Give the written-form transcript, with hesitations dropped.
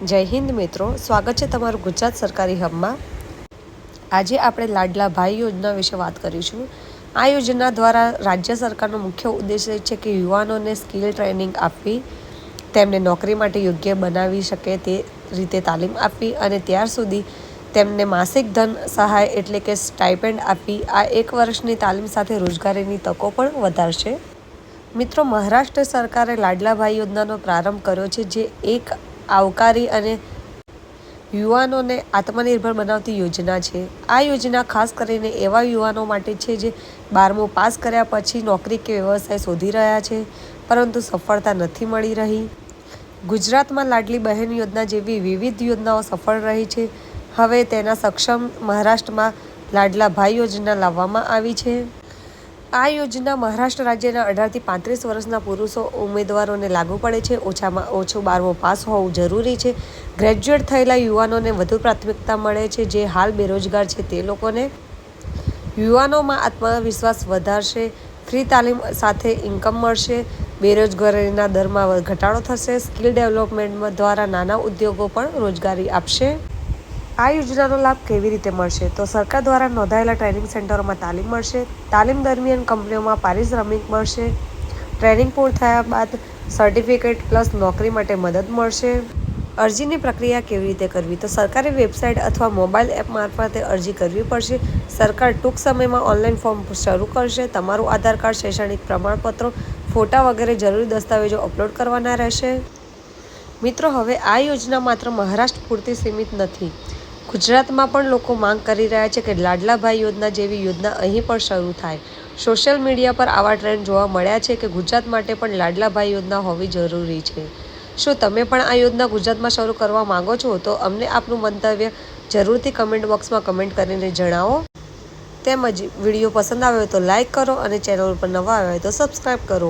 જય હિન્દ મિત્રો, સ્વાગત છે તમારું ગુજરાત સરકારી હબમાં। આજે આપણે લાડલા ભાઈ યોજના વિશે વાત કરીશું। આ યોજના દ્વારા રાજ્ય સરકારનો મુખ્ય ઉદ્દેશ્ય છે કે યુવાનોને સ્કિલ ટ્રેનિંગ આપવી, તેમને નોકરી માટે યોગ્ય બનાવી શકે તે રીતે તાલીમ આપવી અને ત્યાર સુધી તેમને માસિક ધન સહાય એટલે કે સ્ટાઇપેન્ડ આપી આ 1 વર્ષની તાલીમ સાથે રોજગારીની તકો પણ વધારશે। મિત્રો, મહારાષ્ટ્ર સરકારે લાડલા ભાઈ યોજનાનો પ્રારંભ કર્યો છે, જે એક આવકારી અને યુવાનોને આત્મનિર્ભર બનાવતી યોજના છે। આ યોજના ખાસ કરીને એવા યુવાનો માટે છે જે 12મું પાસ કર્યા પછી નોકરી કે વ્યવસાય શોધી રહ્યા છે, પરંતુ સફળતા નથી મળી રહી। ગુજરાતમાં લાડલી બહેન યોજના જેવી વિવિધ યોજનાઓ સફળ રહી છે। હવે તેના સક્ષમ મહારાષ્ટ્રમાં લાડલા ભાઈ યોજના લાવવામાં આવી છે। આ યોજના મહારાષ્ટ્ર રાજ્યના 18 થી 35 વર્ષના પુરુષો ઉમેદવારોને લાગુ પડે છે। ઓછામાં ઓછું 12મું પાસ હોવું જરૂરી છે। ગ્રેજ્યુએટ થયેલા યુવાનોને વધુ પ્રાથમિકતા મળે છે, જે હાલ બેરોજગાર છે તે લોકોને। યુવાનોમાં આત્મવિશ્વાસ વધારશે, ફ્રી તાલીમ સાથે ઇન્કમ મળશે, બેરોજગારીના દરમાં ઘટાડો થશે, સ્કિલ ડેવલપમેન્ટ દ્વારા નાના ઉદ્યોગો પણ રોજગારી આપશે। આ યોજનાનો લાભ કેવી રીતે મળશે? તો સરકાર દ્વારા નોંધાયેલા ટ્રેનિંગ સેન્ટરોમાં તાલીમ મળશે। તાલીમ દરમિયાન કંપનીઓમાં પારિશ્રમિક મળશે। ટ્રેનિંગ પૂર્ણ થયા બાદ સર્ટિફિકેટ પ્લસ નોકરી માટે મદદ મળશે। અરજીની પ્રક્રિયા કેવી રીતે કરવી? તો સરકારી વેબસાઇટ અથવા મોબાઈલ એપ મારફતે અરજી કરવી પડશે। સરકાર ટૂંક સમયમાં ઓનલાઈન ફોર્મ શરૂ કરશે। તમારું આધાર કાર્ડ, શૈક્ષણિક પ્રમાણપત્રો, ફોટા વગેરે જરૂરી દસ્તાવેજો અપલોડ કરવાના રહેશે। મિત્રો, હવે આ યોજના માત્ર મહારાષ્ટ્ર પૂરતી સીમિત નથી। ગુજરાતમાં પણ લોકો માંગ કરી રહ્યા છે કે લાડલા ભાઈ યોજના જેવી યોજના અહીં પણ શરૂ થાય। સોશિયલ મીડિયા પર આવા ટ્રેન્ડ જોવા મળ્યા છે કે ગુજરાત માટે પણ લાડલા ભાઈ યોજના હોવી જરૂરી છે। શું તમે પણ આ યોજના ગુજરાતમાં શરૂ કરવા માંગો છો? તો અમને આપનું મંતવ્ય જરૂરથી કમેન્ટ બોક્સમાં કમેન્ટ કરીને જણાવો। તેમજ વિડીયો પસંદ આવ્યો તો લાઇક કરો અને ચેનલ પર નવા આવ્યા હોય તો સબસ્ક્રાઈબ કરો।